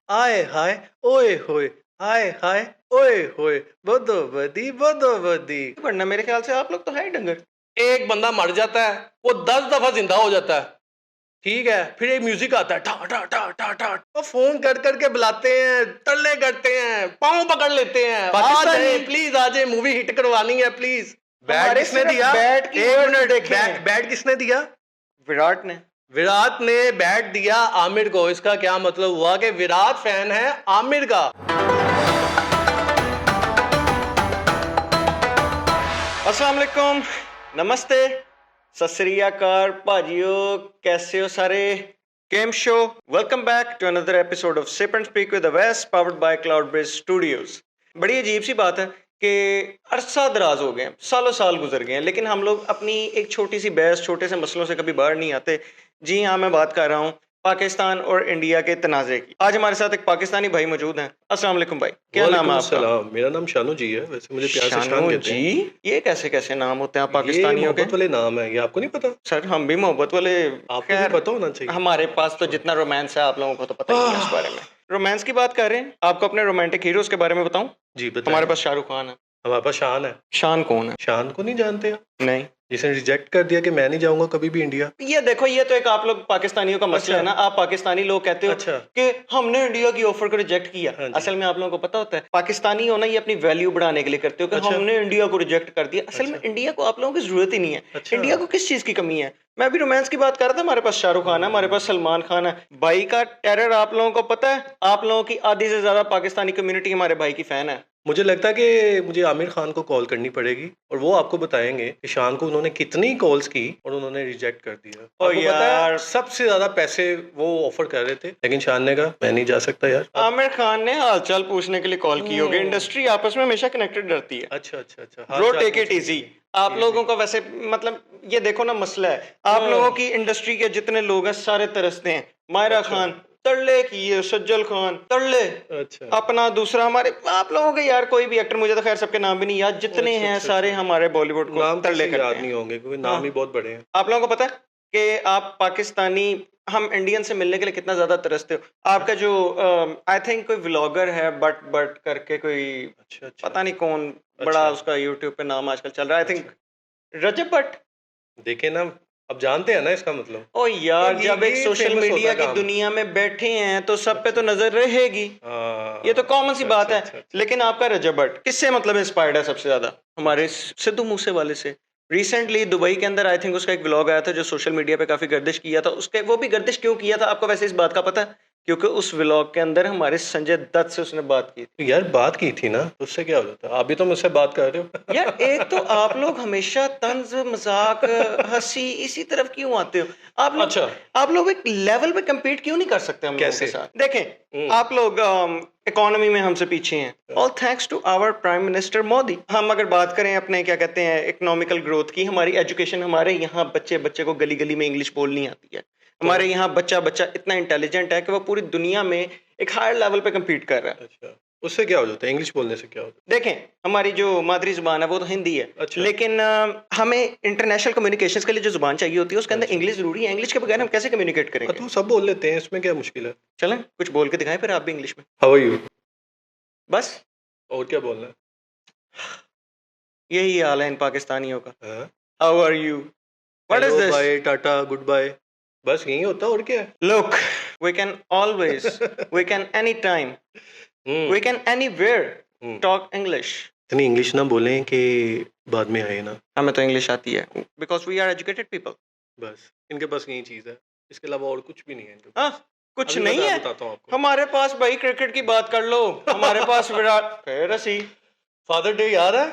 आए हाय ओए होए हाय हाय ओए होए बदो बदी। वरना मेरे ख्याल से आप लोग तो है ही डंगर। एक बंदा मर जाता है, वो 10 दफा जिंदा हो जाता है, ठीक है, फिर एक म्यूजिक आता है, ठा ठा ठा ठा ठा, वो फोन कर करके बुलाते हैं, तरले करते हैं, पाँव पकड़ लेते हैं, आ पाकिस्तानी जाए प्लीज, आ जाए, मूवी हिट करवानी है प्लीज। बैट हमारे किसने सिर्फ दिया? बैट की एक वर्ड्स मिनट, देखे हैं। बैट किसने दिया? विराट ने। विराट ने बैट दिया आमिर को। इसका क्या मतलब हुआ कि विराट फैन है आमिर का। अस्सलाम वालेकुम, नमस्ते, सत श्री अकाल भाजियो, कैसे हो सारे? केम शो, welcome back to another episode of sip and speak with Awais, powered by Cloud Bridge studios. बड़ी अजीब सी बात है कि अरसा दराज हो गए हैं, सालों साल गुजर गए हैं, लेकिन हम लोग अपनी एक छोटी सी बहस, छोटे से मसलों से कभी बाहर नहीं आते। जी हाँ, मैं बात कर रहा हूँ पाकिस्तान और इंडिया के तनाज़े की। आज हमारे साथ एक पाकिस्तानी भाई मौजूद हैं। अस्सलाम वालेकुम भाई, क्या नाम है आपका? मेरा नाम शानू जी है, वैसे मुझे प्यार से शान शानू कहते हैं। जी, ये कैसे कैसे नाम होते हैं आप ये पाकिस्तानियों के? मोहब्बत वाले नाम है, ये आपको नहीं पता? सर हम भी मोहब्बत वाले। आपको भी खैर, पता होना चाहिए। हमारे पास तो जितना रोमांस है आप लोगों को तो पता ही है इस बारे में। रोमांस की बात कर रहे हैं, आपको अपने रोमांटिक हीरोज के बारे में बताऊं? जी बताएं। हमारे पास शाहरुख खान है। हमारे पास शान है। शान कौन है? शान को नहीं जानते आप? नहीं। जिसने रिजेक्ट कर दिया कि मैं नहीं जाऊंगा कभी भी इंडिया। ये देखो, ये तो एक आप लोग पाकिस्तानियों का मसला है ना। आप पाकिस्तानी लोग कहते हो अच्छा। कि हमने इंडिया की ऑफर को रिजेक्ट किया। हाँ जी। असल में आप लोगों को पता होता है, पाकिस्तानी होना ये अपनी वैल्यू बढ़ाने के लिए करते हो कि अच्छा। हमने इंडिया को रिजेक्ट कर दिया। असल में अच्छा। इंडिया को आप लोगों की जरूरत ही नहीं है। अच्छा। इंडिया को किस चीज की कमी है? मैं अभी रोमांस की बात कर रहा था। हमारे पास शाहरुख खान है, हमारे पास सलमान खान है। भाई का टेरर आप लोगों को पता है। आप लोगों की आधी से ज्यादा पाकिस्तानी कम्युनिटी हमारे भाई की फैन है। मुझे लगता है कि मुझे आमिर खान को कॉल करनी पड़ेगी और वो आपको बताएंगे कि शान को उन्होंने कितनी कॉल्स की और उन्होंने रिजेक्ट कर दिया। ओ आपको पता है, यार। सबसे ज्यादा पैसे वो ऑफर कर रहे थे, लेकिन शान ने कहा मैं नहीं जा सकता यार। आमिर खान ने हालचाल पूछने के लिए कॉल की होगी। इंडस्ट्री आपस में हमेशा कनेक्टेड रहती है। अच्छा अच्छा अच्छा। Bro take it easy. आप लोगों का वैसे मतलब ये देखो ना, मसला है आप लोगों की इंडस्ट्री के जितने लोग हैं सारे तरसते हैं। मायरा अच्छा। खान तरले की है, सज्जल खान तरले। अच्छा। अपना दूसरा हमारे आप लोगों के यार कोई भी एक्टर, मुझे तो खैर सबके नाम भी नहीं याद, जितने अच्छा, हैं अच्छा, सारे अच्छा। हमारे बॉलीवुड को नाम तरले किसी करते याद हैं। नहीं होंगे क्योंकि नाम हाँ। ही बहुत बड़े हैं। आप लोगों को पता है कि आप पाकिस्तानी, हम इंडियन से मिलने के लिए कितना ज्यादा तरसते हो। आपका जो आई थिंक कोई व्लॉगर है बट करके कोई, अच्छा अच्छा। पता नहीं कौन, बड़ा अच्छा। उसका यूट्यूब पे नाम आजकल चल रहा है, आई थिंक रजब भट्ट। देखे ना, अब जानते हैं ना इसका मतलब। ओ यार, ये- जब एक ये सोशल famous मीडिया होता की काम। दुनिया में बैठे हैं तो सब पे तो नजर रहेगी। हाँ, ये तो कॉमन सी अच्छा, बात है। अच्छा, अच्छा। लेकिन आपका रजब भट्ट किससे मतलब इंस्पायर्ड है सबसे ज्यादा? हमारे सिद्धू मूसे वाले से। रिसेंटली दुबई के अंदर आई थिंक उसका एक व्लॉग आया था जो सोशल मीडिया पे काफी गर्दिश किया था। उसके वो भी गर्दिश क्यों किया था आपको वैसे इस बात का पता है? क्योंकि उस व्लॉग के अंदर हमारे संजय दत्त से उसने बात की थी। तो यार बात की थी ना, तो उससे क्या हो जाता? आप भी तो मुझसे बात कर रहे हो। यार एक तो आप लोग हमेशा तंज मजाक हंसी इसी तरफ क्यों आते हो? आप लोग अच्छा। आप लोग एक लेवल पे compete क्यों नहीं कर सकते हम लोगों कैसे? के साथ? देखें, आप लोग इकोनॉमी में हमसे पीछे हैं। All thanks to our prime minister Modi. हम अगर बात करें अपने क्या कहते हैं इकोनॉमिकल ग्रोथ की, हमारी एजुकेशन, हमारे यहाँ बच्चे को गली गली में इंग्लिश बोलनी आती है। हमारे यहाँ बच्चा इतना इंटेलिजेंट है कि वो पूरी दुनिया में एक हायर लेवल पे compete कर रहा है। अच्छा, उससे क्या हो जाता है? इंग्लिश बोलने से क्या होता देखें, हमारी जो मादरी जुबान है वो तो हिंदी है। अच्छा। लेकिन हमें इंटरनेशनल कम्युनिकेशंस के लिए जो जुबान चाहिए होती है उसके अंदर अच्छा। इंग्लिश जरूरी है। इंग्लिश के बगैर हम कैसे कम्युनिकेट है? करेंगे? तो सब बोल लेते हैं, इसमें क्या मुश्किल है? चलें कुछ बोल के दिखाएं फिर आप भी इंग्लिश में। How are you? बस और क्या बोलना है? यही हाल है इन पाकिस्तानियों का। हाँ? How are you? What is hello, this? Bye, tata, good bye, बस यही होता है और क्या है? Look, we can always, we can any time, we can anywhere talk English. इतनी इंग्लिश ना बोलें कि बाद में आए ना। हमें तो इंग्लिश आती है because we are educated people. बस इनके पास यही चीज है, इसके अलावा और कुछ भी नहीं है इनके पास। हाँ, कुछ अभी नहीं मैं है बताता हूँ आपको। हमारे पास। भाई क्रिकेट की बात कर लो, हमारे पास विराट, फिर हंसी। फादर डे याद है?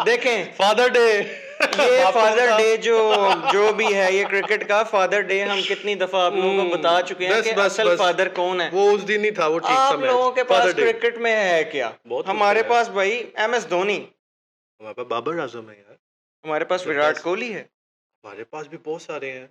देखें, फादर डे, ये फादर डे जो भी है, ये क्रिकेट का फादर डे हम कितनी दफा आप लोगों को बता चुके हैं कि असल फादर कौन है। वो उस दिन नहीं था, वो ठीक था। आप लोगों के पास फादर डे क्रिकेट में है क्या? बहुत हमारे कुछ है। पास भाई MS धोनी, हमारे पास बाबर आजम है यार, हमारे पास The विराट best। कोहली है। हमारे पास भी बहुत सारे हैं।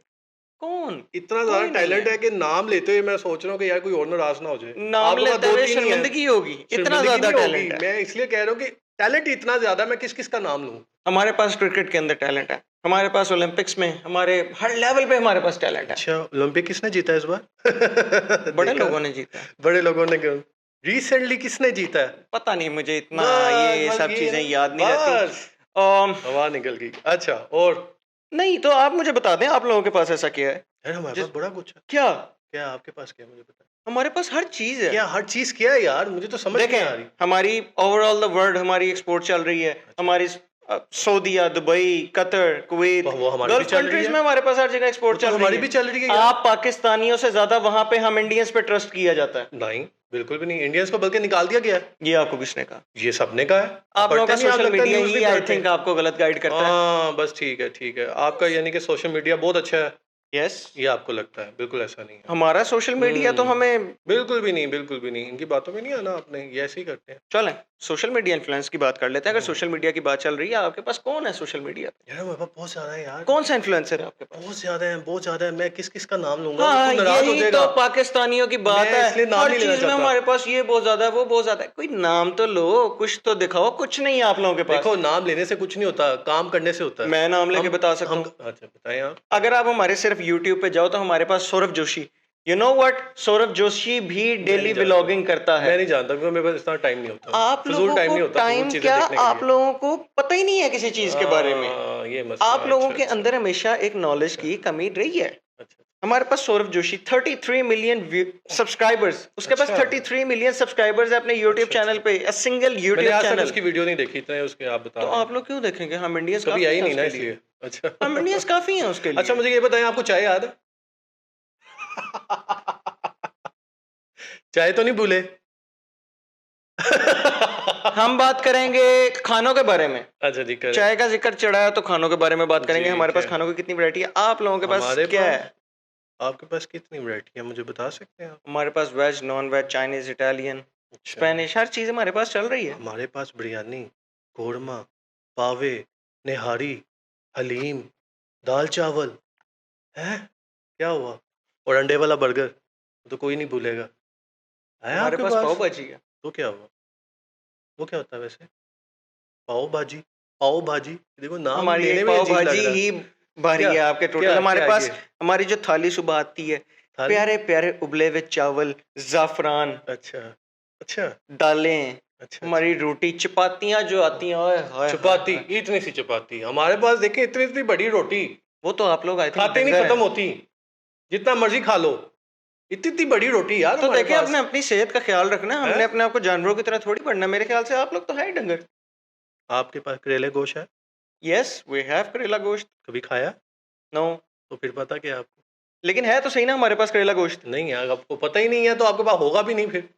कौन? इतना कोई ज्यादा नहीं टैलेंट है। है कि नाम लेते हुए मैं सोच रहा हूँ कि यार कोई और नाराज ना हो जाए। नाम आप लोगों का लेते दो हुए तीन ही है। शर्मिंदगी होगी, इतना शर्मिंदगी ज्यादा नहीं टैलेंट होगी, है। मैं इसलिए कह रहा हूँ कि टैलेंट इतना ज्यादा, मैं किस किस का नाम लूं? हमारे पास क्रिकेट के अंदर टैलेंट है, हमारे पास ओलंपिक्स में, हमारे हर लेवल पे हमारे पास टैलेंट है। अच्छा, ओलंपिक किसने जीता इस बार? बड़े देखा? लोगों ने जीता है। बड़े लोगों ने क्यों? रिसेंटली किसने जीता है? पता नहीं मुझे इतना बस ये बस सब ये चीजें याद नहीं रहती। बस हवा निकल गई। अच्छा, और नहीं तो आप मुझे बता दें, आप लोगों के पास ऐसा क्या है? यार हमारे जिस पास बड़ा कुछ है। क्या क्या आपके पास क्या, मुझे पता हमारे पास हर चीज है। क्या हर चीज क्या है यार, मुझे तो समझ नहीं आ रही। देखें, हमारी ओवरऑल द वर्ल्ड हमारी एक्सपोर्ट चल रही है। हमारी सऊदीया, दुबई, कतर, कुवैत, वो हमारी भी गल्फ चल रही कंट्रीज है। में हमारे पास हर जगह वो एक्सपोर्ट तो चल रही हमारी है। भी चल रही है यार। आप पाकिस्तानियों से ज्यादा वहां पे हम इंडियंस पे ट्रस्ट किया जाता है। नहीं, बिल्कुल भी नहीं। इंडियंस को बल्कि निकाल दिया गया है। ये आपको किसने कहा? ये सबने कहा है। आप लोगों का पढ़ते नहीं, आप सोशल लगता है मीडिया न्यूज़ ही नहीं आई पढ़ते। थिंक आपको गलत गाइड करता है। हाँ बस ठीक है ठीक है, आपका यानी कि सोशल मीडिया बहुत अच्छा है, यस, ये आपको लगता है। बिल्कुल ऐसा नहीं है। हमारा सोशल मीडिया तो हमें बिल्कुल भी नहीं, बिल्कुल भी नहीं। इनकी बातों में नहीं आना आपने, ये ऐसे ही करते हैं। चलें सोशल मीडिया इन्फ्लुएंस की बात कर लेते हैं। अगर सोशल मीडिया की बात चल रही है, आपके पास कौन है सोशल मीडिया पे? यार हमारे पास बहुत ज्यादा है यार, कौन सा इन्फ्लुएंसर है आपके पास? बहुत ज्यादा है, बहुत ज्यादा है। मैं किस किस का नाम लूंगा, हाँ, वो तो नाराज हो यही जाएगा। तो पाकिस्तानियों की बात मैं है। इसलिए नाम हर नहीं लेना चीज में चाहता। हमारे पास ये बहुत ज्यादा है, वो बहुत ज्यादा है। कोई नाम तो लो, कुछ तो दिखाओ। कुछ नहीं है आप लोगों के पास। देखो, नाम लेने से कुछ नहीं होता, काम करने से होता है। मैं नाम लेके बता सकता हूँ। अच्छा बताएं आप। अगर आप हमारे सिर्फ यूट्यूब पे जाओ तो हमारे पास Saurabh Joshi, you know what, Saurabh Joshi भी डेली जानता। व्लॉगिंग करता है। मैं नहीं जानता, क्योंकि मेरे पास इतना टाइम नहीं होता। आप फिजूल लोगों टाइम को नहीं होता फिजूल टाइम चीजें क्या, देखने के आप लिए। लोगों को पता ही नहीं है किसी चीज के बारे में। ये मसला आप है। लोगों अच्छा, के अच्छा, अंदर हमेशा एक नॉलेज की कमी रही है। अच्छा। हमारे पास सौरभ जोशी 33 मिलियन सब्सक्राइबर्स, उसके पास अच्छा। 33 मिलियन सब्सक्राइबर्स है अपने यूट्यूब अच्छा, चैनल पे, अ सिंगल मैंने यूट्यूब आज तक चैनल। उसकी वीडियो नहीं देखी, इतने उसके आप बता तो रहे हैं। आप लोग क्यों देखेंगे? हम इंडियंस कभी काफी आई हैं नहीं ना, उसके लिए। इसलिए। अच्छा। हम इंडियंस काफी हैं उसके लिए। अच्छा, मुझे ये बताएं, आपको चाय याद है? चाय तो नहीं भूले? हम बात करेंगे खानों के बारे में। अच्छा जी, करें। चाय का जिक्र चढ़ा है तो खानों के बारे में बात करेंगे। जी, हमारे पास क्या? खानों की कितनी वैरायटी है, आप लोगों के पास हमारे क्या पास है? आपके पास कितनी वैरायटी है, मुझे बता सकते हैं आप? हमारे पास veg, non veg, Chinese, Italian, अच्छा। स्पेनिश, हर चीज हमारे पास चल रही है। हमारे पास बिरयानी, कोरमा, पावे, निहारी, हलीम, दाल चावल है। क्या हुआ? और अंडे वाला बर्गर तो कोई नहीं भूलेगा। है हमारे आपके पास पाव पास? भाजी है। तो क्या हुआ? वो क्या होता है वैसे? पाव भाजी? पाव भाजी? देखो, नाम हमारी लेने एक में पाव अजीब लग भाजी रहा है। ही भारी क्या? है आपके टोटल। क्या? हमारे क्या पास ये? हमारी जो थाली सुबह आती है, थाली? प्यारे प्यारे उबले हुए चावल, जाफरान, अच्छा, अच्छा, दालें, अच्छा। हमारी रोटी, चपातियां जो आती हैं, ओए होए चपाती, होए होए। इतनी सी चपाती हमारे पास। देखें, इतनी इतनी बड़ी रोटी वो तो आप लोग आई थिंक खाते नहीं डंगर खत्म हैं। होती, जितना मर्जी खा लो। इतनी इतनी बड़ी रोटी यार तो हमारे देखिए, पास अपने अपनी सेहत का ख्याल रखना है। है। हमने अपने आप को जानवरों की तरह थोड़ी बढ़ना। मेरे ख्याल से आप लोग तो है ही डंगर। आपके पास करेले गोश्त है? यस, वी हैव करेला गोश्त। कभी खाया? नो, तो फिर पता क्या आपको? लेकिन है तो सही ना हमारे पास करेला गोश्त। नहीं है, आपको पता ही नहीं है तो आपके पास होगा भी नहीं फिर।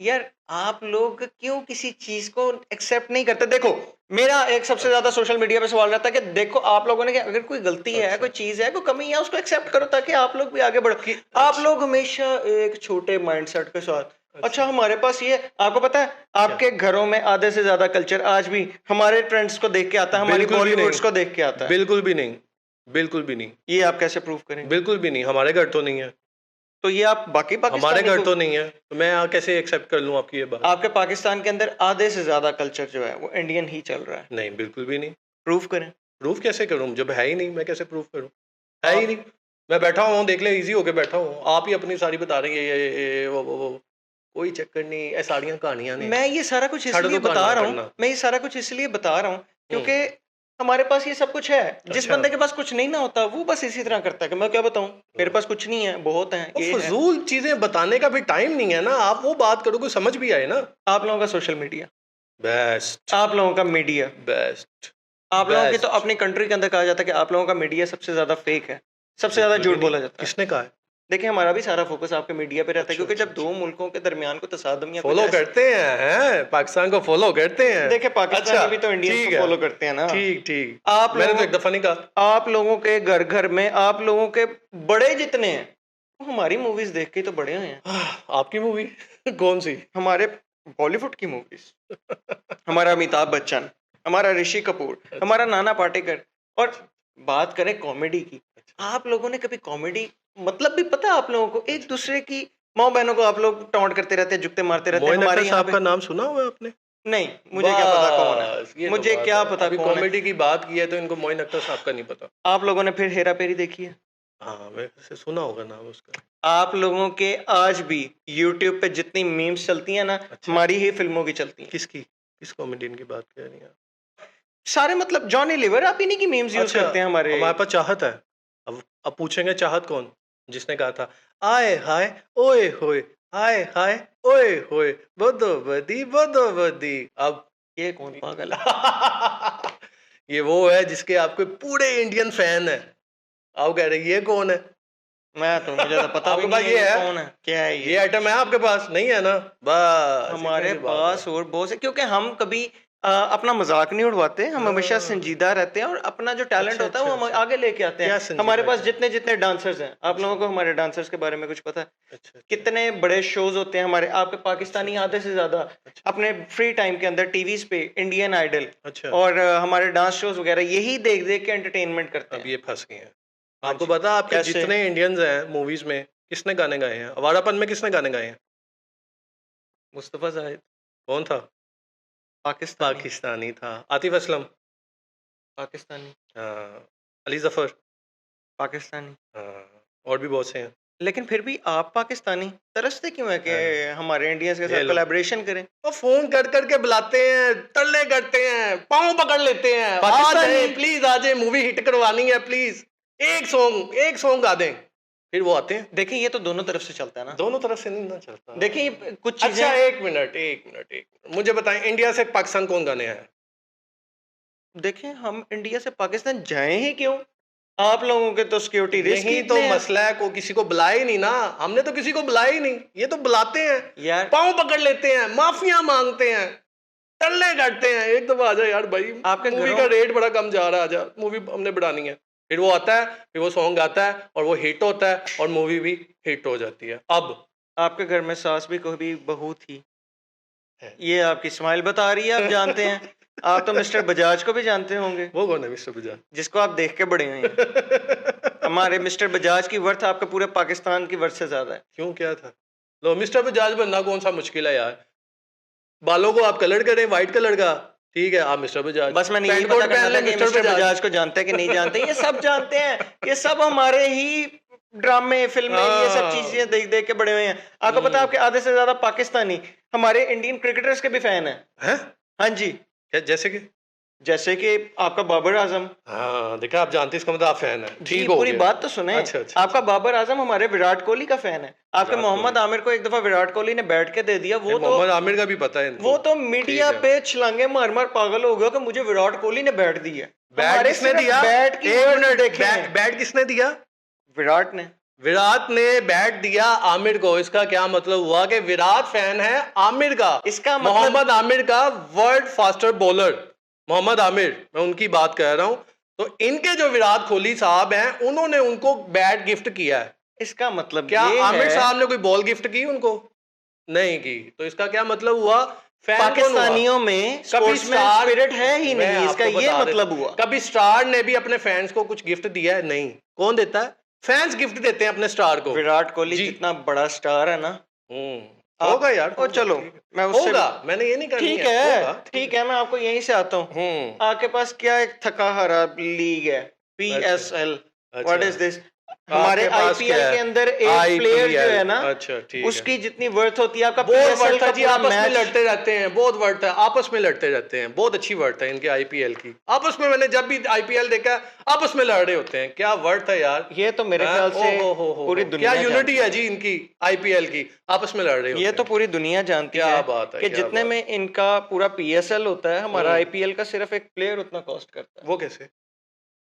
यार, आप लोग क्यों किसी चीज को एक्सेप्ट नहीं करते? देखो, मेरा एक सबसे ज्यादा सोशल मीडिया पे सवाल रहता है कि देखो, आप लोगों ने कि अगर कोई गलती है, अच्छा। कोई चीज है, कोई कमी है, उसको एक्सेप्ट करो ताकि आप लोग भी आगे बढ़ो। आप अच्छा। लोग हमेशा एक छोटे माइंडसेट के साथ, अच्छा हमारे पास ये, आपको पता है आपके घरों में आधे से ज्यादा कल्चर आज भी हमारे ट्रेंड्स को देख के आता है, हमारी बिल्कुल भी बॉलीवुड्स नहीं। को देख के आता है। बिल्कुल भी नहीं, बिल्कुल भी नहीं, ये आप कैसे प्रूव करेंगे? बिल्कुल भी नहीं। हमारे घर तो नहीं है। तो ये आप बाकी हमारे पाकिस्तानी घर को, तो नहीं है, तो मैं कैसे एक्सेप्ट कर लूं आपकी ये बात? आपके पाकिस्तान के अंदर आधे से ज्यादा कल्चर जो है वो इंडियन ही चल रहा है। नहीं, बिल्कुल भी नहीं। प्रूव करें। प्रूफ कैसे करूं जब है ही नहीं? मैं कैसे प्रूफ करूं? है ही आप- नहीं। मैं बैठा हुआ हूँ, देख ले, इजी होके बैठा हूँ। आप ही अपनी सारी बता रही है, ये वो। कोई चक्कर नहीं, ये साड़ियाँ कहानियां नहीं। मैं ये सारा कुछ छड़ दो इसलिए बता कहानियां रहा हूँ, करना। मैं ये सारा कुछ इसलिए बता रहा हूँ क्योंकि हमारे पास ये सब कुछ है। जिस अच्छा। बंदे के पास कुछ नहीं ना होता, वो बस इसी तरह करता है कि मैं क्या बताऊं, मेरे पास कुछ नहीं है, बहुत है, वो ये है। फजूल चीजें बताने का भी टाइम नहीं है ना। आप वो बात करो कोई समझ भी आए ना। आप लोगों का सोशल मीडिया, बेस्ट, आप लोगों का मीडिया, बेस्ट। आप लोगों की Best. तो अपनी कंट्री के अंदर कहा जाता है कि आप लोगों का मीडिया सबसे ज्यादा फेक है, सबसे ज्यादा झूठ बोला जाता है। किसने कहा है? देखिए, हमारा भी सारा फोकस आपके मीडिया पे रहता है अच्छा, क्योंकि जब अच्छा, दो मुल्कों के दरमियान को तसादम या फॉलो करते हैं, पाकिस्तान को फॉलो करते हैं। देखिए, पाकिस्तानी भी तो इंडियंस ठीक को है, फॉलो करते हैं ना। ठीक ठीक। आप मैंने तो लोगों एक दफा नहीं कहा। आप लोगों के घर घर में आप लोगों के बड़े जितने हैं वो हमारी मूवीज देख के ही तो बड़े हुए हैं। आपकी मूवी कौन सी? हमारे बॉलीवुड की मूवीज, हमारा अमिताभ बच्चन, हमारा ऋषि कपूर, हमारा नाना पाटेकर। और बात करें कॉमेडी की, आप लोगों ने कभी कॉमेडी मतलब भी पता है आप लोगों को? एक दूसरे की माँ बहनों को आप लोग टॉन्ट करते रहते हैं, जुगते मारते रहते हैं। मोइन हमारे अख्तर यहाँ साहब पे का नाम सुना हुआ है आपने? नहीं, मुझे क्या पता कौन बस, ये है, तो मुझे बात क्या है। पता अभी कौन है। कॉमेडी की बात की है तो इनको मोइन अख्तर साहब का नहीं पता। आप लोगों ने फिर हेरा फेरी देखी है? हाँ, वैसे सुना होगा नाम उसका। आप लोगों के आज भी यूट्यूब पे जितनी मीम्स चलती हैं ना, अच्छा। हमारी ही फिल्मों की चलती हैं। किसकी? किस कॉमेडियन की बात कर रही हैं आप? सारे मतलब जॉनी लीवर, आप इन्हीं की मीम्स यूज अच्छा, करते हैं हमारे। हमारे पास चाहत है। अब पूछेंगे चाहत कौन? जिसने कहा था आए हाय ओए होए, आए हाय ओए होए, बदो बदी। अब ये कौन पागल है? ये वो है जिसके आपके पूरे इंडियन फैन है। आप कह रहे ये कौन है? मुझे तो पता भी आपके पास नहीं ये है है? कौन है, क्या है ये ये। आइटम है आपके पास? नहीं है ना? बस इतनी हमारे सी बात पास है। और बहुत से, क्योंकि हम कभी अपना मजाक नहीं उड़वाते, हम हमेशा हाँ। संजीदा रहते हैं और अपना जो टैलेंट अच्छा, होता है वो अच्छा, हम अच्छा। आगे लेके आते क्या हैं। संजीदा हमारे पास क्या? जितने जितने डांसर्स हैं, आप अच्छा। लोगों को हमारे डांसर्स के बारे में कुछ पता है? अच्छा, अच्छा, कितने बड़े शोज होते हैं हमारे, आपके पाकिस्तानी अच्छा, आधे से ज्यादा अच्छा, अपने फ्री टाइम के अंदर टीवीज पे इंडियन आइडल अच्छा। और हमारे डांस शोज वगैरह यही देख देख के एंटरटेनमेंट करते अब हैं। ये फंस गए हैं। हाँ आपको जी। पता है आपके कैसे? जितने इंडियंस हैं मूवीज में किसने गाने गाए हैं? अवारापन में किसने गाने गाए हैं? मुस्तफा जाहिद कौन था? पाकिस्तानी। पाकिस्तानी था। आतिफ असलम। पाकिस्तानी। हाँ। अली जफर। पाकिस्तानी। हाँ। और भी बहुत से हैं। लेकिन फिर भी आप पाकिस्तानी तरसते क्यों है कि हाँ। हमारे इंडियंस के ये साथ लो। कोलैबोरेशन करें? वो फोन कर करके बुलाते हैं, तरले करते हैं, पाँव पकड़ लेते हैं, आ पाकिस्तानी। जाए प्लीज, आ जाए, मूवी हिट करवानी है प्लीज, एक सॉन्ग गा दें। फिर वो आते हैं। देखिए ये तो दोनों तरफ से चलता है ना। दोनों तरफ से नहीं ना चलता। देखिए ये कुछ अच्छा, चीजें। एक मिनट, मुझे बताएं इंडिया से पाकिस्तान कौन गाने आया? देखें हम इंडिया से पाकिस्तान जाएं ही क्यों? आप लोगों के तो सिक्योरिटी रिस्क ही यही तो इतने हैं। मसला है, को किसी को बुलाया ही नहीं ना। हमने तो किसी को बुलाया ही नहीं, ये तो बुलाते हैं, यार पाँव पकड़ लेते हैं, माफिया मांगते हैं, टल्ले करते हैं। एक दफा आ जा यार भाई, आपके मूवी घरों- का रेट बड़ा कम जा रहा है, आजा, मूवी हमने बढ़ानी है। फिर वो आता है, फिर वो सॉन्ग गाता है और वो हिट होता है और मूवी भी हिट हो जाती है। अब आपके घर में सास भी कभी बहू थी, है। ये आपकी स्माइल बता रही है, आप जानते हैं। आप तो मिस्टर बजाज को भी जानते होंगे, वो कौन है मिस्टर बजाज? जिसको आप देख के बड़े हुए हैं। हमारे मिस्टर बजाज की वर्थ आपके पूरे पाकिस्तान की वर्थ से ज्यादा है। क्यों, क्या था? लो, मिस्टर बजाज बनना कौन सा मुश्किल है यार? बालों को आप कलर करें व्हाइट कलर का, ठीक है, आप मिस्टर बजाज। बस मैंने यही पैंट पता कोट करना पहन था ले, कि मिस्टर बजाज। बजाज को जानते हैं कि नहीं जानते। ये सब जानते हैं, ये सब हमारे ही ड्रामे फिल्में ये सब चीजें देख देख के बड़े हुए हैं। आपको पता है आपके आधे से ज्यादा पाकिस्तानी हमारे इंडियन क्रिकेटर्स के भी फैन हैं। हैं? हाँ जी, क्या, जैसे कि? जैसे कि आपका बाबर आजम। हाँ, देखा, आप जानते हैं, इसका मतलब आप फैन है। जी, ठीक हो पूरी गया। बात तो सुने। अच्छा, अच्छा, आपका बाबर आजम हमारे विराट कोहली का फैन है। आपके विराट मोहम्मद कोहली। आमिर को एक दफा विराट कोहली ने बैठ के दे दिया, वो तो मोहम्मद आमिर का भी पता है इनको। वो तो मीडिया ठीक है। पे छलांगे मार मार पागल हो गया कि मुझे विराट कोहली ने बैट दी है। बैट हमारे किसने सिर्फ दिया? बैट की एक वर्थ मिनट, देखें। बैट किसने दिया? विराट ने। विराट ने बैट दिया आमिर को। इसका क्या मतलब हुआ कि विराट फैन है आमिर का? इसका मतलब- मोहम्मद आमिर का world faster bowler Mohammad Aamir, मैं उनकी बात कर रहा हूं। तो इनके जो विराट कोहली साहब हैं, उन्होंने उनको बैट गिफ्ट किया है। इसका मतलब क्या ये आमिर है साहब ने कोई बॉल गिफ्ट की उनको? नहीं की। तो इसका क्या मतलब हुआ? फैन कौन हुआ? पाकिस्तानियों में कभी स्पोर्ट्समैन स्टार स्पिरिट है ही मैं नहीं, इसका आपको ये बता मतलब देता- हुआ। कभी स्टार ने भी अपने फैंस को कुछ गिफ्ट दिया है? नहीं। कौन देता है? फैंस गिफ्ट देते हैं अपने स्टार को। विराट कोहली जी। जितना बड़ा स्टार है ना, होगा यार, ओ चलो, ठीक है। मैं उससे होगा, मैंने ये नहीं करनी ठीक है, है, होगा, ठीक है, मैं आपको यहीं से आता हूँ। आपके पास क्या एक थका हरा लीग है, PSL, व्हाट इज दिस? हमारे आपके पास IPL क्या है? के अंदर एक प्लेयर जो है ना, अच्छा, ठीक है। उसकी जितनी वर्थ होती है आपका बहुत PSL वर्थ का है जी, पूरा आपस में मैच। लड़ते रहते हैं, बहुत वर्थ है, आपस में लड़ते रहते हैं, बहुत अच्छी वर्थ है इनके IPL की। आपस में मैंने जब भी IPL देखा, आपस में लड़ रहे होते हैं। क्या वर्थ है यार। ये तो मेरे ख्याल से पूरी दुनिया क्या यूनिटी जानती है जी इनकी IPL की, आपस में लड़ रहे होते ये हैं। तो पूरी दुनिया जानती क्या है बात है, कि क्या जितने बात में इनका पूरा PSL होता है, हमारा IPL का सिर्फ एक प्लेयर उतना कॉस्ट करता है। वो कैसे,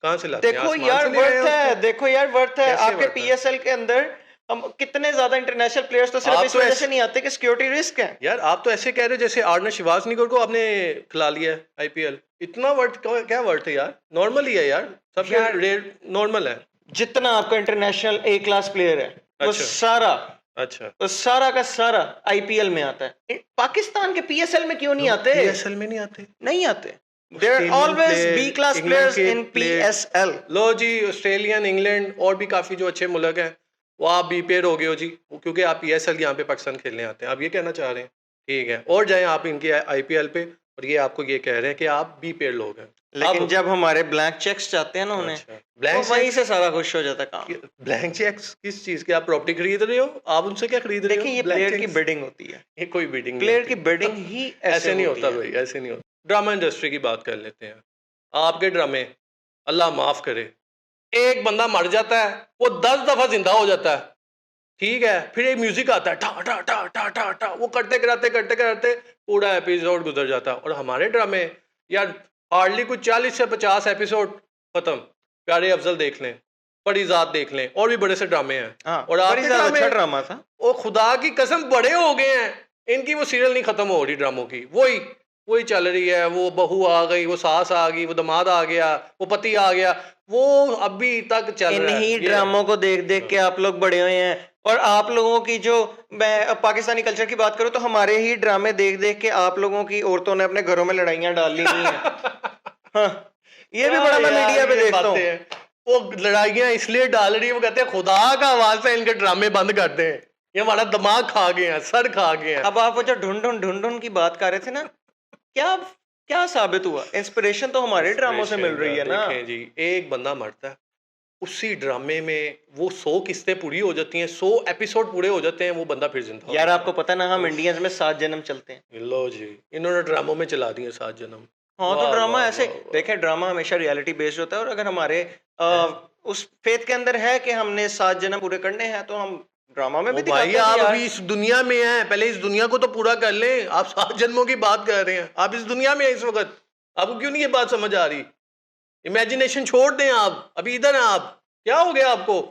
कहाँ से लाते हैं? देखो आसमान यार से ले आए हैं वर्थ है, उसको? देखो यार वर्थ है। कैसे आपके worth है? PSL के अंदर हम कितने ज्यादा इंटरनेशनल प्लेयर्स तो सिर्फ आप इस तो वजह ऐसे- से नहीं आते कि सिक्योरिटी रिस्क है। यार आप तो ऐसे कह रहे हो जैसे आर्नल्ड शिवाजनिकर को आपने खिला लिया है IPL। इतना वर्थ, क्या वर्थ है यार? नॉर्मल ही है यार, सबके यार- रेट नॉर्मल है। जितना आपका इंटरनेशनल A क्लास प्लेयर है, वो अच्छा। सारा अच्छा, वो सारा का सारा IPL में आता है। पाकिस्तान के PSL में क्यों नहीं आते? PSL में नहीं आते? नहीं आते। There are Australian always player, B class England players के in player- PSL। लो जी, ऑस्ट्रेलियन, इंग्लैंड और भी काफी जो अच्छे मुल्क हैं, वो आप बीपेयर हो गए हो जी, क्योंकि आप PSL यहाँ पे पाकिस्तान खेलने आते हैं। आप ये कहना चाह रहे हैं? ठीक है, और जाएं आप इनके आईपीएल पे और ये आपको ये कह रहे हैं कि आप बी पेड लोग हैं। लेकिन जब हमारे ब्लैंक चेक्स चाहते हैं ना उन्हें, अच्छा, तो ब्लैंक वहीं से सारा खुश हो जाता है काम। ब्लैंक चेक्स किस चीज के? आप प्रॉपर्टी खरीद रहे हो, आप उनसे क्या खरीद रहे हो? देखिए ये Blank प्लेयर की checks? बिडिंग होती है, ये कोई बिडिंग प्लेयर की बिडिंग ही ऐसे नहीं होती होता है। भाई, ऐसे नहीं होता। ड्रामा इंडस्ट्री की बात कर लेते हैं। आपके ड्रामे, अल्लाह माफ करे, एक बंदा मर जाता है, वो 10 दफा जिंदा हो जाता है, ठीक है, फिर एक म्यूजिक आता है, ठा ठा ठा ठा ठा ठा, वो करते कराते पूरा एपिसोड गुजर जाता है। और हमारे ड्रामे यार हार्डली कुछ 40 से 50 एपिसोड खत्म। प्यारे अफजल देख लें, परिजात देख लें, और भी बड़े से ड्रामे हैं। हाँ, और आपके ज्यादा ड्रामे, अच्छा ड्रामा था। ओ खुदा की कसम बड़े हो गए हैं, इनकी वो सीरियल नहीं खत्म हो रही ड्रामों की, वही चल रही है। वो बहू आ गई, वो सास आ गई, वो दामाद आ गया, वो पति आ गया, वो अभी तक चल रहा है। इन्हीं ड्रामों को देख देख के आप लोग बड़े हुए हैं। और आप लोगों की जो, मैं पाकिस्तानी कल्चर की बात करूं तो हमारे ही ड्रामे देख देख के आप लोगों की औरतों ने अपने घरों में लड़ाइयां डाल ली हुई हैं। हाँ, ये भी बड़ा मैं मीडिया पे देखता हूँ। वो लड़ाइयां इसलिए डाल रही है, वो कहते हैं खुदा का वास्ता इनके ड्रामे बंद कर दें, ये हमारा दिमाग खा गए हैं, सर खा गए हैं। अब आप वो जो ढूंढ की बात कर रहे थे ना, क्या क्या साबित हुआ? इंस्पिरेशन तो हमारे ड्रामों से मिल रही है ना। देखें जी, एक बंदा मरता है, उसी ड्रामे में वो 100 किस्तें पूरी हो जाती हैं, 100 एपिसोड पूरे हो जाते हैं, वो बंदा फिर जिंदा। यार आपको पता ना, हम इंडियंस में 7 जन्म चलते हैं। लो जी, इन्होंने ड्रामों में चला दिए 7 जन्म। हाँ, तो ड्रामा ऐसे देखें, ड्रामा हमेशा रियलिटी बेस्ड होता है, और अगर हमारे उस फेथ के अंदर है कि हमने 7 जन्म पूरे करने हैं, तो हम ड्रामा में भी दिखाते भाई हैं। आप अभी इस दुनिया में हैं, पहले इस दुनिया को तो पूरा कर लें। आप 7 जन्मों की बात कर रहे हैं, आप इस दुनिया में हैं इस वक्त, आपको क्यों नहीं ये बात समझ आ रही? इमेजिनेशन छोड़ दें, आप अभी इधर हैं। आप क्या हो गया आपको?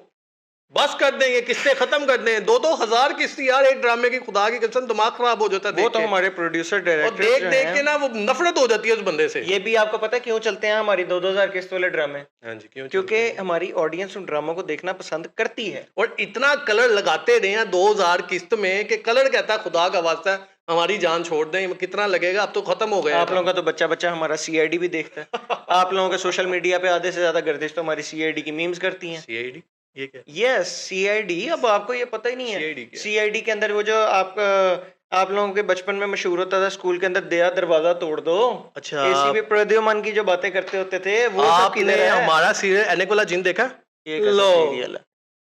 बस कर दें, ये किस्तें खत्म कर दें। 2-2 हजार किस्ती यार एक ड्रामे की, खुदा की कसम दिमाग खराब हो जाता है। वो तो हमारे प्रोड्यूसर डायरेक्टर देख देख के ना वो नफरत हो जाती है उस बंदे से। ये भी आपको पता है क्यों चलते हैं हमारी 2-2 हजार किस्त वाले ड्रामे? हाँ जी, क्यों? क्योंकि हमारी ऑडियंस उन ड्रामों को देखना पसंद करती है। और इतना कलर लगाते रहे हैं 2000 किस्त में कि कलर कहता है खुदा का वास्ता हमारी जान छोड़ दें, कितना लगेगा, अब तो खत्म हो गया। आप लोगों का तो बच्चा हमारा सीआईडी भी देखता है। आप लोगों के सोशल मीडिया पे आधे से ज्यादा गर्दिश तो हमारी सीआईडी की मीम्स करती हैं। सीआईडी ये क्या? Yes, CID. अब आपको ये पता ही नहीं है सीआईडी के अंदर वो जो आप लोगों के बचपन में मशहूर होता था स्कूल के अंदर, दया दरवाजा तोड़ दो। अच्छा, एसीपी प्रद्युमन की जो बातें करते होते थे, वो सब आपने हमारा सीरियल एनेकोला जिन देखा? ये कैसा सीरियल है?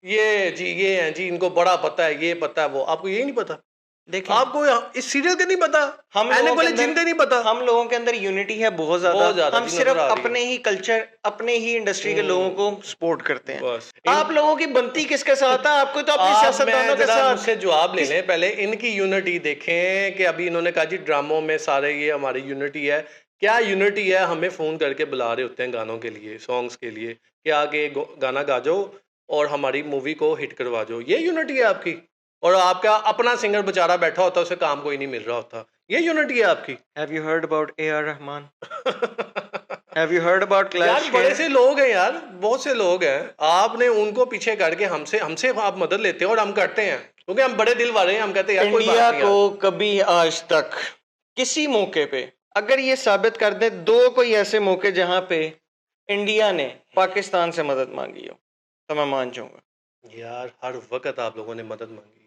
ये जी, ये है जी, इनको बड़ा पता है, ये पता है, वो आपको यही नहीं पता? देखिए, आपको इस सीरियल का नहीं पता, हम एनेकोला जिन का नहीं पता? हम लोगों के अंदर यूनिटी है बहुत ज्यादा। हम सिर्फ अपने ही कल्चर, अपने ही इंडस्ट्री के लोगों को सपोर्ट करते हैं। आप लोगों की बनती किसके साथ है? आपको तो अपनी सियासतदानों के साथ। मुझसे जवाब ले लें पहले, इनकी यूनिटी देखें कि अभी इन्होंने कहा जी ड्रामों में सारे ये हमारी यूनिटी है। क्या यूनिटी है? हमें फोन करके बुला रहे होते हैं गानों के लिए, सॉन्ग्स के लिए, कि आगे गाना गा जाओ और हमारी मूवी को हिट करवा जाओ। ये यूनिटी है आपकी? और आपका अपना सिंगर बेचारा बैठा होता है, उसे काम कोई नहीं मिल रहा होता, ये यूनिटी है आपकी? Have you heard about A.R. Rahman? Have you heard about Clash? यार बड़े से लोग हैं यार, बहुत से लोग हैं, आपने उनको पीछे करके हमसे आप मदद लेते हैं और हम करते हैं क्योंकि हम बड़े दिल वाले हैं। हम कहते हैं यार कोई बात इंडिया नहीं को कभी आज तक किसी मौके पे अगर ये साबित कर दे, 2 कोई ऐसे मौके जहां पे इंडिया ने पाकिस्तान से मदद मांगी हो, तो मैं मान जाऊंगा। यार हर वक्त आप लोगों ने मदद मांगी है।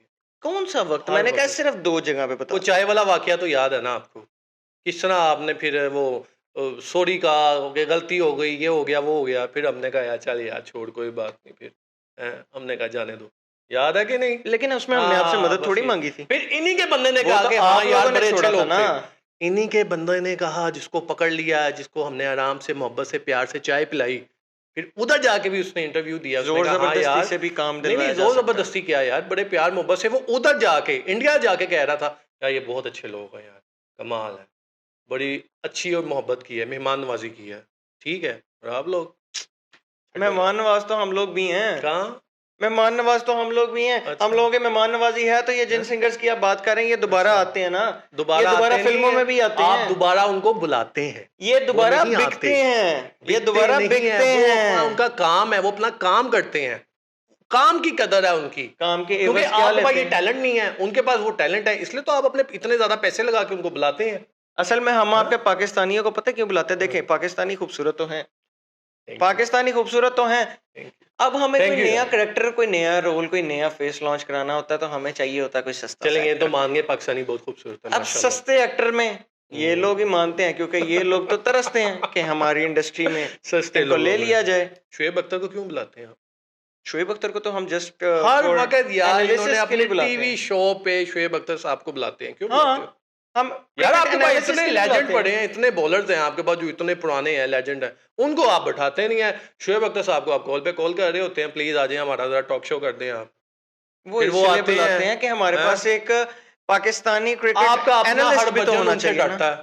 कौन सा वक्त? मैंने कहा सिर्फ 2 जगह पे पता। वो चाय वाला वाकया तो याद है ना आपको? किस तरह आपने फिर वो सॉरी का गलती हो गई, ये हो गया, वो हो गया, फिर हमने कहा यार चल यार छोड़, कोई बात नहीं, फिर हमने कहा जाने दो। याद है कि नहीं? लेकिन उसमें हमने आपसे मदद थोड़ी मांगी थी। फिर इन्हीं के बंदे ने कहा कि हाँ यार बड़े अच्छे लोग थे। इन्हीं के बंदे ने कहा, जिसको पकड़ लिया, जिसको हमने आराम से मोहब्बत से प्यार से चाय पिलाई, फिर उधर जाके भी उसने इंटरव्यू दिया। जोर जबरदस्ती से भी काम नहीं, जोर जबरदस्ती किया यार, बड़े प्यार मोहब्बत से वो उधर जाके इंडिया जाके कह रहा था यार ये बहुत अच्छे लोग हैं यार, कमाल है, बड़ी अच्छी और मोहब्बत की है, मेहमान नवाजी की है। ठीक है, और आप लोग मेहमान नवाज तो हम लोग भी हैं। कहाँ मेहमान नवाज तो हम लोग भी हैं। अच्छा। हम लोगों के मेहमान नवाजी है तो ये जिन सिंगर्स की आप बात कर रहे हैं ये दोबारा आते हैं ना, दोबारा फिल्मों में भी आते हैं। आप दोबारा उनको बुलाते हैं, ये दोबारा बिकते हैं, ये दोबारा बिकते हैं। उनका काम है, वो अपना काम करते हैं, काम की कदर है उनकी, काम के क्योंकि आपके पास ये टैलेंट नहीं है, उनके पास वो टैलेंट है, इसलिए तो आप अपने इतने ज्यादा पैसे लगा के उनको बुलाते हैं। असल में हम आपके पाकिस्तानियों को पता क्यों बुलाते हैं? देखें, पाकिस्तानी खूबसूरत तो हैं, Thank you, पाकिस्तानी खूबसूरत तो हैं। thank you. अब हमें Thank कोई you, नया यार। करेक्टर, कोई नया रोल, कोई नया फेस लॉन्च कराना होता है तो हमें चाहिए होता है कोई सस्ता सा चलेंगे, ये तो एक्टर। मान गए पाकिस्तानी बहुत खूबसूरत है, अब माशाल्लाह। सस्ते एक्टर में ये लोग ही मानते हैं, क्योंकि ये लोग तो तरसते हैं कि हमारी इंडस्ट्री में सस्ते इनको ले लोगों में लिया जाए। शोएब अख्तर को क्यों बुलाते हैं आप? शोएब अख्तर को तो हम जस्ट हर फॉर वक्त यार इन्होंने एनालिसिस के अपने लिए बुलाते टीवी हैं। शो पे शोएब अख्तर साहब को बुलाते हैं, क्यों बुलाते हो? हाँ, हम यार क्रिकेट आपके पास एनालिसिस इतने के लिए लेजेंड बुलाते पड़े हैं। हैं, इतने बॉलर्स हैं आपके पास जो इतने पुराने हैं, लेजेंड हैं, उनको आप बैठाते नहीं है। शोएब अख्तर साहब को आप कॉल पे कॉल कर रहे होते हैं, प्लीज आ जाए, हमारा जरा टॉक शो कर दें आप। वो फिर वो इसलिए आते बुलाते हैं कि हमारे हैं? पास एक पाकिस्तानी क्रिकेट आपका अपना एनालिस्ट भी तो हरभजन होना उनसे चाहिए ना। डरता है।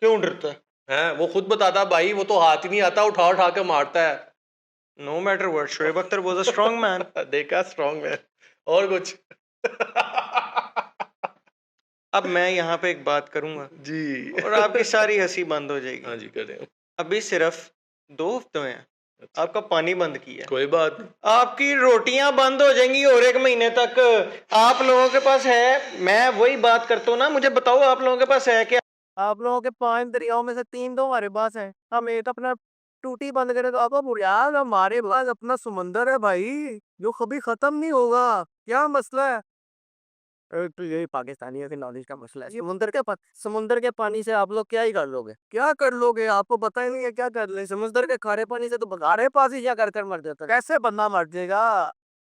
क्यों डरता है? हैं? वो खुद बताता है, भाई वो तो हाथ ही नहीं आता, उठा उठा के मारता है। No matter what, Shoaib Akhtar was a strong man. देखा, स्ट्रॉन्ग है। और कुछ? अब मैं यहाँ पे एक बात करूंगा जी। और आपकी सारी हंसी बंद हो जाएगी। हाँ जी, करें। अभी सिर्फ 2 हफ्ते हुए हैं अच्छा, आपका पानी बंद किया है। कोई बात नहीं। आपकी रोटियां बंद हो जाएंगी और 1 महीने तक। आप लोगों के पास है, मैं वही बात करता हूँ ना, मुझे बताओ आप लोगों के पास है क्या? आप लोगों के 5 दरियाओं में से 3 तो हमारे पास हैं। हम एक अपना टूटी बंद करें तो आपको यार हमारे पास अपना समंदर है भाई, जो कभी खत्म नहीं होगा। क्या मसला है? तो यही पाकिस्तानियों की नॉलेज का मसला है। समुंदर के पानी से आप लोग क्या ही कर लोगे? क्या कर लोगे? आपको पता ही नहीं है क्या कर ले। समुंदर के खारे पानी से तो खारे पास ही क्या कर मर जाता है। कैसे बंदा मर जाएगा?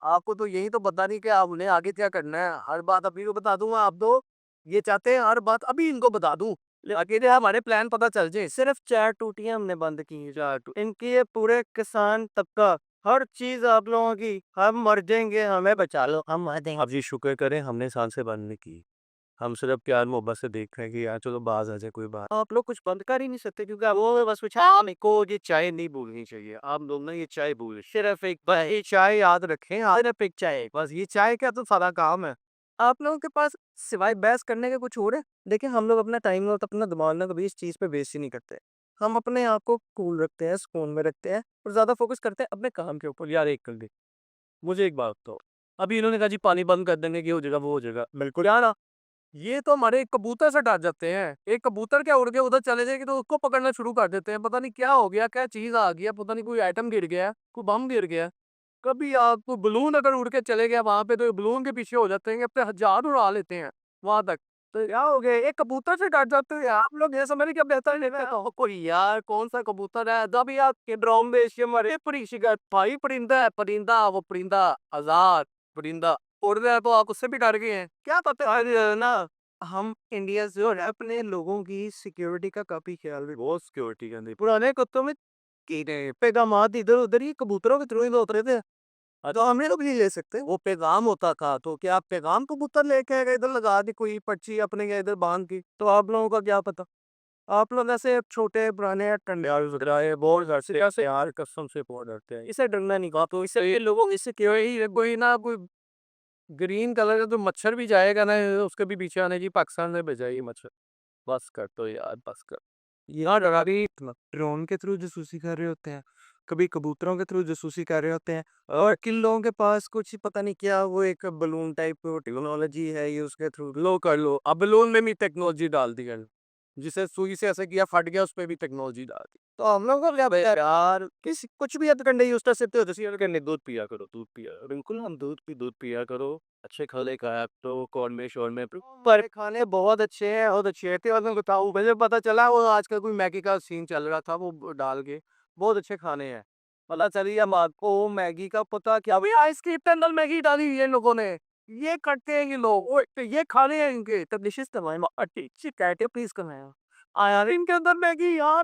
आपको तो यही तो पता नहीं कि आपने आगे क्या करना है। हर बात अभी को बता दूंगा। आप तो ये चाहते हैं हर बात अभी इनको बता दूं, अकेले हमारे प्लान पता चल जाए। सिर्फ 4 टूटियां हमने बंद की हैं, 4 इनकी ये पूरे किसान तबका, हर चीज आप लोगों की। हम मर जाएंगे, हमें बचा लो, हम मर जाएंगे। आप जी शुक्र करें हमने सांसें बंद नहीं की। हम सिर्फ प्यार मोहब्बत से देख रहे हैं कि यार चलो बाज आ जाए कोई बात। आप लोग कुछ बंद कर ही नहीं सकते क्योंकि आप वो बस कुछ मेरे को ये चाय नहीं भूलनी चाहिए। आप लोग ना ये चाय भूल, सिर्फ एक ये चाय याद रखें। सिर्फ एक चाय, बस ये चाय का तो सारा काम है। आप लोगों के पास सिवाय बहस करने के कुछ और है? देखिए हम लोग अपना टाइम और अपना दिमाग ना कभी इस चीज पे वेस्ट ही नहीं करते। हम अपने आप को कूल रखते हैं, सुकून में रखते हैं और ज्यादा फोकस करते हैं अपने काम के ऊपर। यार एक कर दे, मुझे एक बात बताओ। अभी इन्होंने कहा जी पानी बंद कर देंगे, ये हो जाएगा वो हो जाएगा। बिल्कुल यार, ये तो हमारे एक कबूतर से डर जाते हैं। एक कबूतर क्या उड़ के उधर चले जाएगी तो उसको पकड़ना शुरू कर देते हैं। पता नहीं क्या हो गया, क्या चीज आ गया, पता नहीं कोई आइटम गिर गया, कोई बम गिर गया। कभी आपको बलून अगर उड़ के चले गया वहां पे तो बलून के पीछे हो जाते हैं, अपने हजार उड़ा लेते हैं वहां तक। तो क्या हो गया, एक कबूतर से डर जाते हैं आप लोग। ये समझ क्या बेहतर नहीं है तो कोई यार कौन सा कबूतर है जब यार के ड्रोन में मरे परिशिका भाई परिंदा है, परिंदा वो परिंदा आजाद परिंदा उड़ रहा है तो आप उससे भी डर गए हैं। क्या पता है ना, हम इंडिया जो है अपने लोगों की सिक्योरिटी का काफी ख्याल भी, बहुत सिक्योरिटी का नहीं। पुराने कुत्तों में कीड़े पैगाम इधर उधर ही कबूतरों के थ्रू ही होते थे। तो हमने लोग नहीं ले सकते, वो पैगाम होता था। तो क्या आप पैगाम कबूतर लेके आएगा इधर लगा दी कोई पर्ची अपने के इधर बांध की, तो आप लोगों का क्या पता। आप लोग ऐसे छोटे पुराने टंडियाल सुधराए बहुत घर से ऐसे यार कसम से बहुत डरते हैं। इसे डरना नहीं कहा तो इससे ये लोगों इससे क्यों ही कोई ना कोई ग्रीन कलर का तो मच्छर भी जाएगा ना, उसके भी पीछे आने जी पाकिस्तान से भेजा ये मच्छर। बस कर तो यार बस कर। यार अभी ड्रोन के थ्रू जासूसी कर रहे होते हैं, कभी कबूतरों के थ्रू जासूसी कर रहे होते हैं, और किन लोगों के पास कुछ पता नहीं क्या वो एक बलून टाइप टेक्नोलॉजी है, ये उसके थ्रू लो कर लो। अब बलून में भी टेक्नोलॉजी डाल दी है, जिसे सुई से ऐसे किया फट गया उस पर भी टेक्नोलॉजी डाल दी। तो हम लोग को क्या भैया यार किसी कुछ भी कंडे यूज कर सकते हो। जैसे कहने दूध पिया करो, दूध पिया बिल्कुल, हम दूध पिया करो। अच्छे खाने खाया तो कॉर्न में शोर में पर खाने बहुत अच्छे हैं, बहुत अच्छे हैं। और मैं बताऊँ मुझे पता चला वो आजकल कोई मैगी का सीन चल रहा था, वो डाल के बहुत अच्छे खाने हैं। पता चली हम आपको मैगी का पता क्या भैया आइसक्रीम के अंदर मैगी डाली ये लोगों ने। ये करते हैं ये लोग, वो ये खाने हैं इनके तब डिशेस कहते प्लीज करना यार इनके अंदर मैगी यार।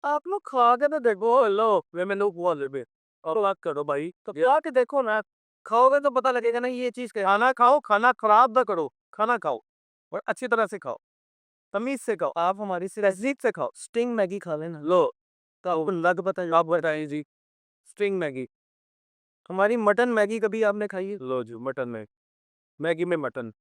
आप लोग खा के तो देखो, लो वे मैंने हुआ ले और बात करो भाई, तो खा के देखो ना, खाओगे तो पता लगेगा ना ये चीज। खाना खाओ, खाना खराब ना करो, खाना खाओ और अच्छी तरह से खाओ, तमीज से खाओ। आप हमारी तहजीब से खाओ। स्टिंग मैगी खा लेना लो, तो लग बताइए आप बताइए जी। स्टिंग मैगी, हमारी मटन मैगी कभी आपने खाई है? लो जी मटन मैगी, मैगी में मटन।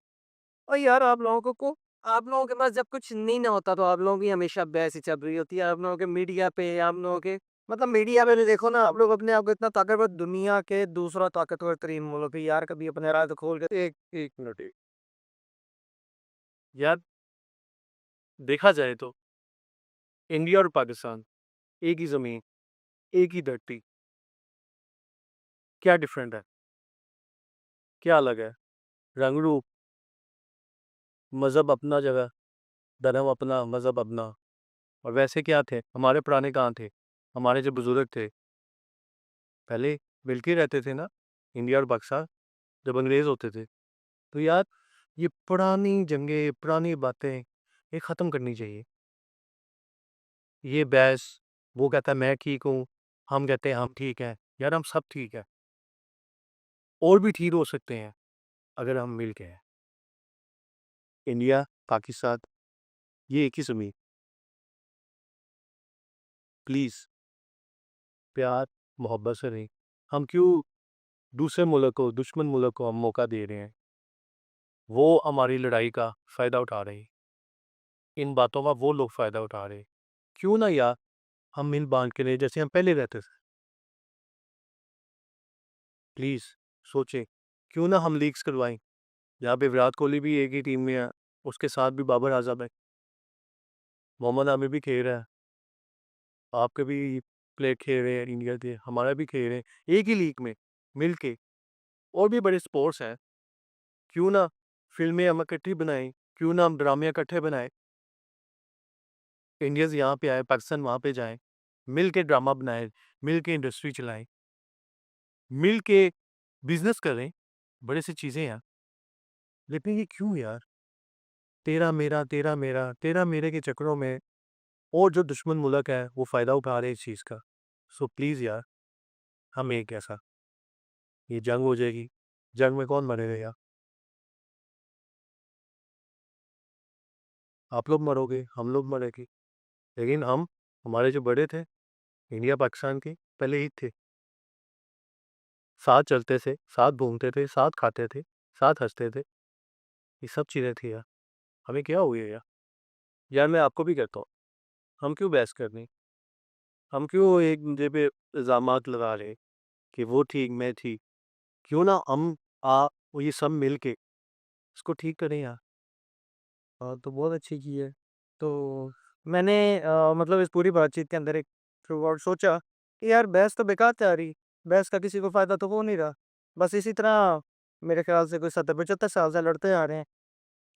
और यार आप लोगों के पास जब कुछ नहीं ना होता तो आप लोगों की हमेशा बहस ही चल रही होती है। आप लोगों के मीडिया पे, आप लोगों के मतलब मीडिया पे भी देखो ना, आप लोग अपने आप को इतना ताकतवर, दुनिया के दूसरा ताकतवर तरीन मुल्क है यार, कभी अपने रात खोल के एक एक मिनट यार देखा जाए तो इंडिया और पाकिस्तान एक ही जमीन, एक ही धरती, क्या डिफरेंट है, क्या अलग है? रंग रूप, मजहब अपना जगह, धर्म अपना, मजहब अपना। और वैसे क्या थे, हमारे पुराने कहाँ थे, हमारे जो बुजुर्ग थे पहले मिलके ही रहते थे ना, इंडिया और पाकिस्तान, जब अंग्रेज होते थे। तो यार ये पुरानी जंगें, पुरानी बातें ये ख़त्म करनी चाहिए। ये बहस, वो कहता है मैं ठीक हूँ, हम कहते हैं हम ठीक हैं। यार हम सब ठीक है, और भी ठीक हो सकते हैं अगर हम मिल के हैं। इंडिया, पाकिस्तान, ये एक ही ज़मीन। प्लीज़ प्यार, मोहब्बत से रहें। हम क्यों दूसरे मुल्क को, दुश्मन मुल्क को हम मौका दे रहे हैं? वो हमारी लड़ाई का फ़ायदा उठा रहे हैं। इन बातों का वो लोग फ़ायदा उठा रहे हैं। क्यों ना यार हम मिल बाँध के रहें जैसे हम पहले रहते थे। प्लीज़ सोचें, क्यों ना हम लीग्स करवाएँ? यहाँ पे विराट कोहली भी एक ही टीम में है, उसके साथ भी बाबर आज़म है, मोहम्मद आमिर भी खेल रहा है, आपके भी प्लेयर खेल रहे हैं इंडिया के, हमारा भी खेल रहे हैं, एक ही लीग में मिल के। और भी बड़े स्पोर्ट्स हैं, क्यों ना फ़िल्में हम इकट्ठी बनाएँ, क्यों ना हम ड्रामे इकट्ठे बनाएँ? इंडियंस यहाँ पे आए, पाकिस्तान वहाँ पे जाएँ, मिल के ड्रामा बनाएँ, मिल के इंडस्ट्री चलाएँ, मिल के बिज़नेस करें, बड़ी सी चीज़ें हैं। लेकिन ये क्यों यार? तेरा मेरा, तेरा मेरा, तेरा मेरे के चक्करों में और जो दुश्मन मुल्क है, वो फ़ायदा उठा रहे हैं इस चीज़ का। सो प्लीज़ यार, हम एक ऐसा, ये जंग हो जाएगी, जंग में कौन मरेगा यार? आप लोग मरोगे, हम लोग मरेंगे, लेकिन हम, हमारे जो बड़े थे, इंडिया पाकिस्तान के, पहले ही थे। साथ चलते थे, साथ घूमते थे, साथ खाते थे, साथ हँसते थे, ये सब चीज़ें थी यार। हमें क्या हो गया यार? यार मैं आपको भी कहता हूँ, हम क्यों बहस करनी? हम क्यों एक-दूसरे पे इल्ज़ामात लगा रहे हैं कि वो ठीक, मैं ठीक? क्यों ना हम वो ये सब मिल के इसको ठीक करें यार। तो बहुत अच्छी की है। तो मैंने मतलब इस पूरी बातचीत के अंदर एक थ्रू आउट सोचा कि यार बहस तो बेकार जा रही, बहस का किसी को फ़ायदा तो हो नहीं रहा। बस इसी तरह मेरे ख़्याल से कोई 70-75 साल से लड़ते आ रहे हैं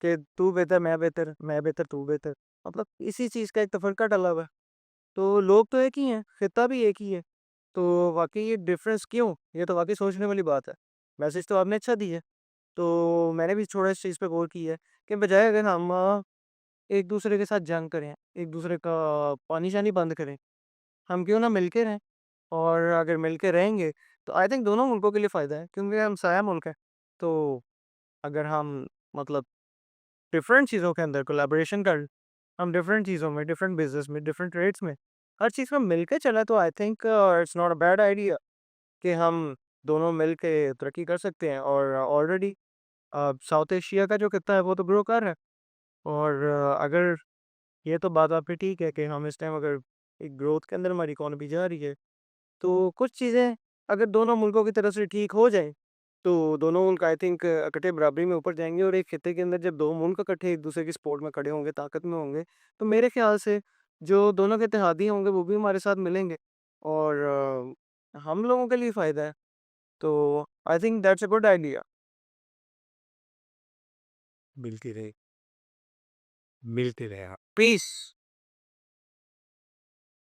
कि तू बेहतर, मैं बेहतर, तू बेहतर। मतलब इसी चीज़ का एक तफ़रक़ा डला हुआ है। तो लोग तो एक ही हैं, ख़ित्ता भी एक ही है। तो वाक़ई ये डिफ़रेंस क्यों? ये तो वाक़ई सोचने वाली बात है। मैसेज तो आपने अच्छा दी है। तो मैंने भी थोड़ा इस चीज़ पे गौर की है कि बजाय अगर हम एक-दूसरे के साथ जंग करें, एक-दूसरे का पानी-शानी बंद करें, हम क्यों ना मिल के रहें और अगर मिल के रहेंगे, तो आई थिंक दोनों मुल्कों के लिए फ़ायदा है क्योंकि हमसाया मुल्क है। तो अगर हम मतलब डिफरेंट चीज़ों के अंदर कोलैबोरेशन कर हम डिफरेंट चीज़ों में, डिफरेंट बिज़नेस में, डिफरेंट ट्रेड्स में, हर चीज़ में मिल के चलें तो I think it's not a bad idea कि हम दोनों मिल के तरक्की कर सकते हैं और ऑलरेडी साउथ एशिया का जो खित्ता है वो तो ग्रो कर रहा है और अगर ये तो बात आपकी ठीक है कि हम इस टाइम अगर एक ग्रोथ के अंदर हमारी इकॉनमी जा रही है, तो कुछ चीज़ें अगर दोनों मुल्कों की तरफ से ठीक हो जाएँ, तो दोनों मुल्क आई थिंक इकट्ठे बराबरी में ऊपर जाएँगे और एक खित्ते के अंदर जब 2 मुल्क इकट्ठे एक-दूसरे की सपोर्ट में खड़े होंगे, ताकत में होंगे, तो मेरे ख़्याल से जो दोनों के इत्तेहादी होंगे वो भी हमारे साथ मिलेंगे और हम लोगों के लिए फ़ायदा है। तो I think that's a good idea. मिलते रहे आप। पीस।